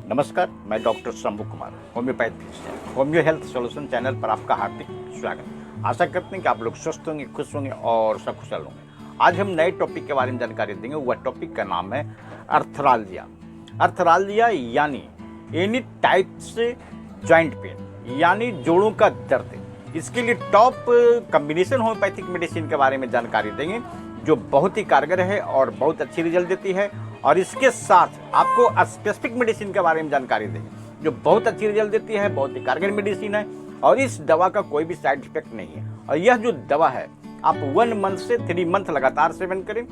नमस्कार, मैं doctor Shambhu Kumar, homeopath physician, homeo health solution channel पर आपका हार्दिक स्वागत। आशा करते हैं कि आप लोग स्वस्थ होंगे, खुश होंगे और सकुशल होंगे। आज हम नए टॉपिक के बारे में जानकारी देंगे। वह टॉपिक का नाम है अर्थरालजिया। अर्थरालजिया यानी एनी टाइप्स जॉइंट पेन, यानी जोड़ों का दर्द। इसके लिए टॉप कॉम्बिनेशन होम्योपैथिक मेडिसिन के बारे में जानकारी देंगे, जो बहुत ही कारगर है और बहुत अच्छी रिजल्ट देती है। और इसके साथ आपको स्पेसिफिक मेडिसिन के बारे में जानकारी देंगे, जो बहुत अच्छी रिजल्ट देती है, बहुत ही कारगर मेडिसिन है और इस दवा का कोई भी साइड इफेक्ट नहीं है। और यह जो दवा है आप 1 मंथ से 3 मंथ लगातार सेवन करें,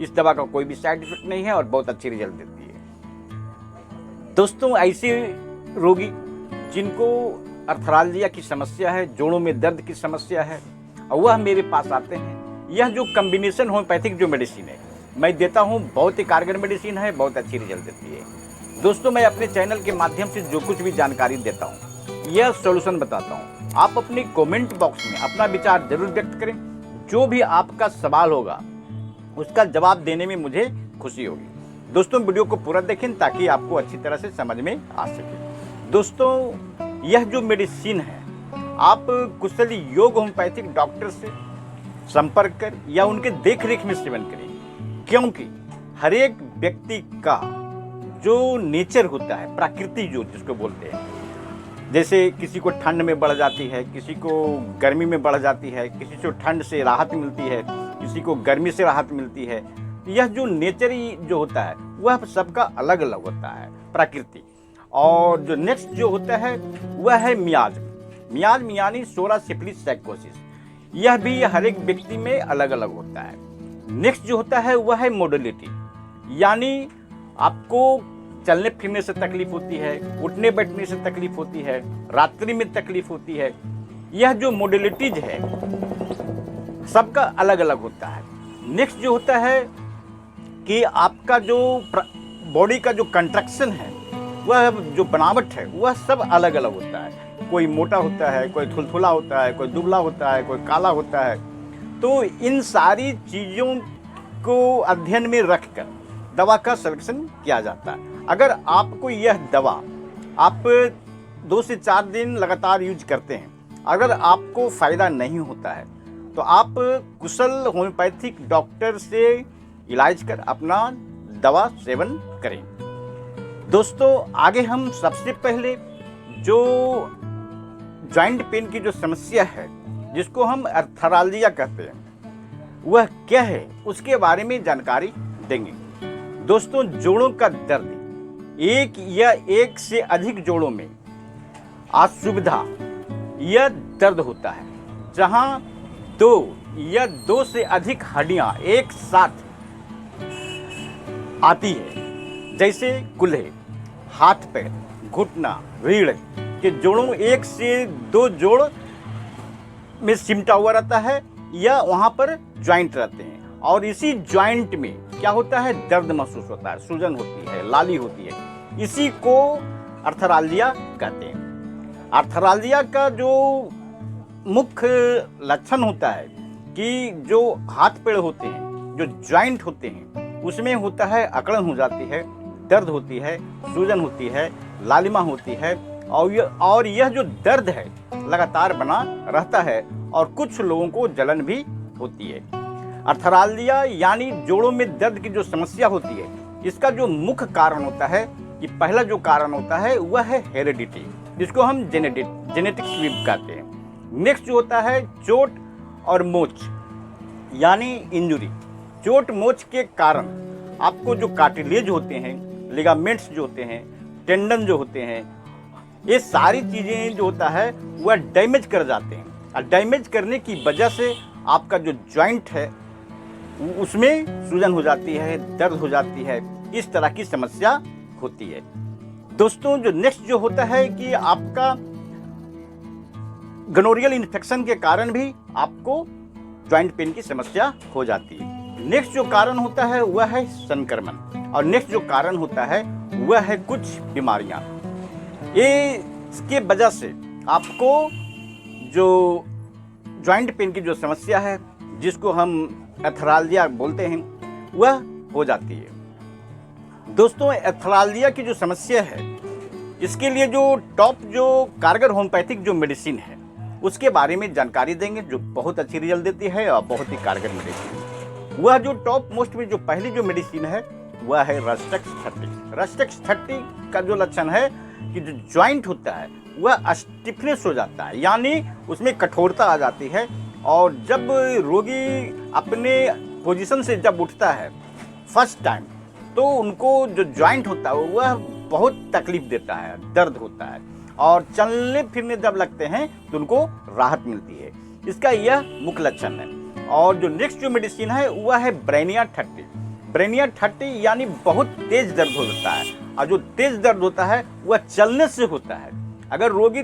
इस दवा का कोई भी साइड इफेक्ट नहीं है और बहुत अच्छी रिजल्ट देती है। दोस्तों, ऐसे रोगी जिनको अर्थरालजिया की समस्या है, जोड़ों में दर्द की समस्या है, और वह मेरे पास आते हैं। यह जो कॉम्बिनेशन होम्योपैथिक जो मेडिसिन है मैं देता हूं, बहुत ही कारगर मेडिसिन है, बहुत अच्छी रिजल्ट देती है। दोस्तों, मैं अपने चैनल के माध्यम से जो कुछ भी जानकारी देता हूं, यह सॉल्यूशन बताता हूं। आप अपने कमेंट बॉक्स में अपना विचार जरूर व्यक्त करें। जो भी आपका सवाल होगा उसका जवाब देने में मुझे खुशी होगी। दोस्तों, वीडियो को पूरा देखें ताकि आपको अच्छी तरह से समझ में आ सके। दोस्तों, यह जो मेडिसिन है आप कुशल योग होम्योपैथिक डॉक्टर से संपर्क कर या उनके देख रेख में सेवन करें, क्योंकि हर एक व्यक्ति का जो नेचर होता है, प्रकृति जो जिसको बोलते हैं, जैसे किसी को ठंड में बढ़ जाती है, किसी को गर्मी में बढ़ जाती है, किसी को ठंड से राहत मिलती है, किसी को गर्मी से राहत मिलती है। यह जो नेचर जो होता है वह सबका अलग अलग होता है, प्रकृति। और जो नेक्स्ट जो होता है वह है मियाज यानी सोरा सिफिलिस साइकोसिस। यह भी हर एक व्यक्ति में अलग अलग होता है। नेक्स्ट जो होता है वह है मोडलिटी, यानी आपको चलने फिरने से तकलीफ होती है, उठने बैठने से तकलीफ होती है, रात्रि में तकलीफ होती है। यह जो मोडलिटीज है सबका अलग अलग होता है। नेक्स्ट जो होता है कि आपका जो बॉडी का जो कंट्रक्शन है, वह जो बनावट है वह सब अलग अलग होता है। कोई मोटा होता है, कोई थुलथुला होता है, कोई दुबला होता है, कोई काला होता है। तो इन सारी चीज़ों को अध्ययन में रखकर दवा का सिलेक्शन किया जाता है। अगर आपको यह दवा आप 2 से 4 दिन लगातार यूज करते हैं, अगर आपको फ़ायदा नहीं होता है तो आप कुशल होम्योपैथिक डॉक्टर से इलाज कर अपना दवा सेवन करें। दोस्तों, आगे हम सबसे पहले जो जॉइंट पेन की जो समस्या है, जिसको हम अर्थरालजिया कहते हैं, वह क्या है उसके बारे में जानकारी देंगे। दोस्तों, जोड़ों का दर्द एक या एक से अधिक जोड़ों में असुविधा यह दर्द होता है, जहां 2 या 2 से अधिक हड्डियां एक साथ आती है, जैसे कूल्हे, हाथ पैर, घुटना, रीढ़ के जोड़ों 1 से 2 जोड़ में सिमटा हुआ रहता है या वहां पर ज्वाइंट रहते हैं। और इसी ज्वाइंट में क्या होता है, दर्द महसूस होता है, सूजन होती है, लाली होती है। इसी को अर्थरालजिया कहते हैं। अर्थरालजिया का जो मुख्य लक्षण होता है कि जो हाथ पैर होते हैं, जो ज्वाइंट होते हैं, उसमें होता है अकड़न हो जाती है, दर्द होती है, सूजन होती है, लालिमा होती है। और यह जो दर्द है लगातार बना रहता है और कुछ लोगों को जलन भी होती है। अर्थरालजिया यानी जोड़ों में दर्द की जो समस्या होती है, इसका जो मुख्य कारण होता है कि पहला जो कारण होता है वह है हेरिडिटी, जिसको हम जेनेटिक्स भी कहते हैं। नेक्स्ट जो होता है चोट और मोच यानी इंजुरी। चोट मोच के कारण आपको जो कार्टिलेज होते हैं, लिगामेंट्स जो होते हैं, टेंडन जो होते हैं, ये सारी चीज़ें जो होता है वह डैमेज कर जाते हैं। और डैमेज करने की वजह से आपका जो जॉइंट है उसमें सूजन हो जाती है, दर्द हो जाती है, इस तरह की समस्या होती है। दोस्तों, जो नेक्स्ट जो होता है कि आपका गनोरियल इन्फेक्शन के कारण भी आपको जॉइंट पेन की समस्या हो जाती है। नेक्स्ट जो कारण होता है वह है संक्रमण, और नेक्स्ट जो कारण होता है वह है कुछ बीमारियां। ये इसके वजह से आपको जो जॉइंट पेन की जो समस्या है, जिसको हम अर्थरालजिया बोलते हैं, वह हो जाती है। दोस्तों, एथरालजिया की जो समस्या है इसके लिए जो टॉप जो कारगर होम्योपैथिक जो मेडिसिन है उसके बारे में जानकारी देंगे, जो बहुत अच्छी रिजल्ट देती है और बहुत ही कारगर मेडिसिन। वह जो टॉप मोस्ट में जो पहली जो मेडिसिन है वह है रस्टेक्स 30। रस्टेक्स 30 का जो लक्षण है कि जो ज्वाइंट होता है वह स्टिफनेस हो जाता है, यानी उसमें कठोरता आ जाती है। और जब रोगी अपने पोजीशन से जब उठता है फर्स्ट टाइम, तो उनको जो ज्वाइंट होता है वह बहुत तकलीफ देता है, दर्द होता है, और चलने फिरने जब लगते हैं तो उनको राहत मिलती है। इसका यह मुख्य लक्षण है। और जो नेक्स्ट जो मेडिसिन है वह है ब्रेनिया 30। ब्रेनिया 30 यानी बहुत तेज दर्द होता है, और जो तेज दर्द होता है वह चलने से होता है। अगर रोगी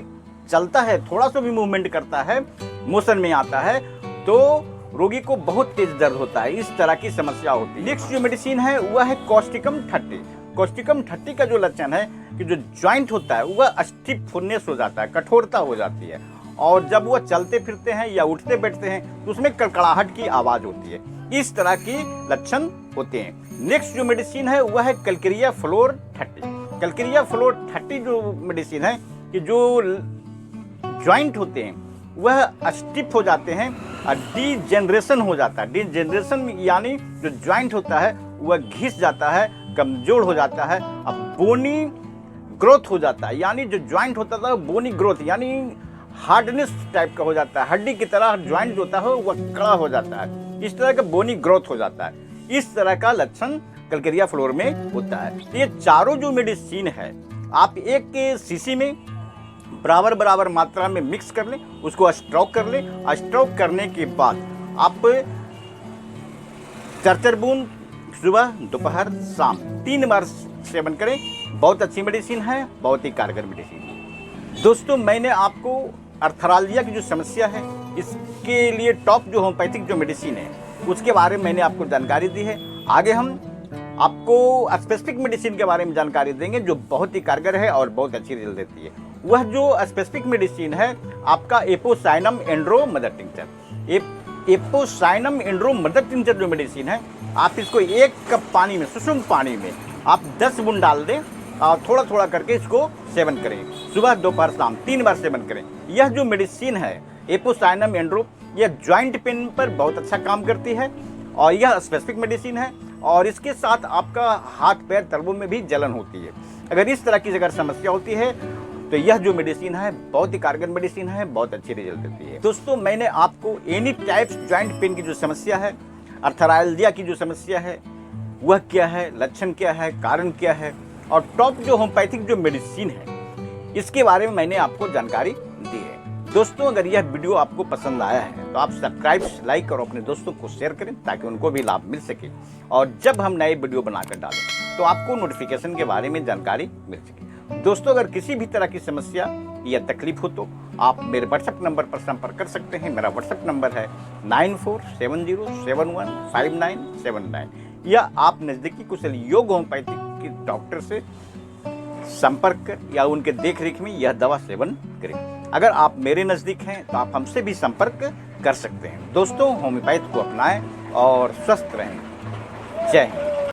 चलता है, थोड़ा सा भी मूवमेंट करता है, मोशन में आता है, तो रोगी को बहुत तेज दर्द होता है। इस तरह की समस्या होती है। नेक्स्ट जो मेडिसिन है वह है कॉस्टिकम 30। कॉस्टिकम 30 का जो लक्षण है कि जो ज्वाइंट होता है वह स्टिफनेस हो जाता है, कठोरता हो जाती है, और जब वह चलते फिरते हैं या उठते बैठते हैं तो उसमें कड़कड़ाहट की आवाज होती है। इस तरह की लक्षण होते हैं। नेक्स्ट जो मेडिसिन है वह है कैलकेरिया फ्लोर 30। कैलकेरिया फ्लोर 30 जो मेडिसिन है कि जो ज्वाइंट होते हैं वह स्टिफ हो जाते हैं और डीजेनरेशन हो जाता है। डीजेनरेशन यानी जो ज्वाइंट होता है वह घिस जाता है, कमजोर हो जाता है, अब बोनी ग्रोथ हो जाता है। यानी जो ज्वाइंट होता था बोनी ग्रोथ यानी हार्डनेस टाइप का हो जाता है, हड्डी की तरह ज्वाइंट जो होता है वह कड़ा हो जाता है। इस तरह का बोनी ग्रोथ हो जाता है। इस तरह का लक्षण कैलकेरिया फ्लोर में होता है। तो ये चारों जो मेडिसिन है आप एक शीशी में बराबर बराबर मात्रा में मिक्स कर लें, उसको स्ट्रोक कर लें। स्ट्रोक करने के बाद आप 4 बूंद सुबह, दोपहर, शाम 3 बार सेवन करें। बहुत अच्छी मेडिसिन है, बहुत ही कारगर मेडिसिन है। दोस्तों, मैंने आपको अर्थरालजिया की जो समस्या है इसके लिए टॉप जो होम्योपैथिक जो मेडिसिन है उसके बारे में मैंने आपको जानकारी दी है। आगे हम आपको स्पेसिफिक मेडिसिन के बारे में जानकारी देंगे जो बहुत ही कारगर है और बहुत अच्छी रिजल्ट देती है। वह जो स्पेसिफिक मेडिसिन है आपका apocynum andro mother tincture. Apocynum andro mother tincture जो मेडिसिन है, आप इसको 1 कप पानी में, सुसुम पानी में आप 10 बूंद डाल दें और थोड़ा थोड़ा करके इसको सेवन करें। सुबह, दोपहर, शाम 3 बार सेवन करें। यह जो मेडिसिन है एपोसाइनम एंड्रो, यह ज्वाइंट पेन पर बहुत अच्छा काम करती है और यह स्पेसिफिक मेडिसिन है। और इसके साथ आपका हाथ पैर तलवों में भी जलन होती है। अगर इस तरह की अगर समस्या होती है तो यह जो मेडिसिन है बहुत ही कारगर मेडिसिन है, बहुत अच्छी रिजल्ट देती है। दोस्तों, मैंने आपको एनी टाइप्स ज्वाइंट पेन की जो समस्या है, अर्थरालजिया की जो समस्या है वह क्या है, लक्षण क्या है, कारण क्या है, और टॉप जो होम्योपैथिक जो मेडिसिन है इसके बारे में मैंने आपको जानकारी दी है। दोस्तों, अगर यह वीडियो आपको पसंद आया है तो आप सब्सक्राइब, लाइक और अपने दोस्तों को शेयर करें ताकि उनको भी लाभ मिल सके, और जब हम नए वीडियो बनाकर डालें तो आपको नोटिफिकेशन के बारे में जानकारी मिल सके। दोस्तों, अगर किसी भी तरह की समस्या या तकलीफ हो तो आप मेरे व्हाट्सएप नंबर पर संपर्क कर सकते हैं। मेरा व्हाट्सएप नंबर है 9470715979, या आप नज़दीकी कुशल योग होम्योपैथिक के डॉक्टर से संपर्क कर या उनके देख रेख में यह दवा सेवन करें। अगर आप मेरे नज़दीक हैं तो आप हमसे भी संपर्क कर सकते हैं। दोस्तों, होम्योपैथ को अपनाएं और स्वस्थ रहें। जय हिंद।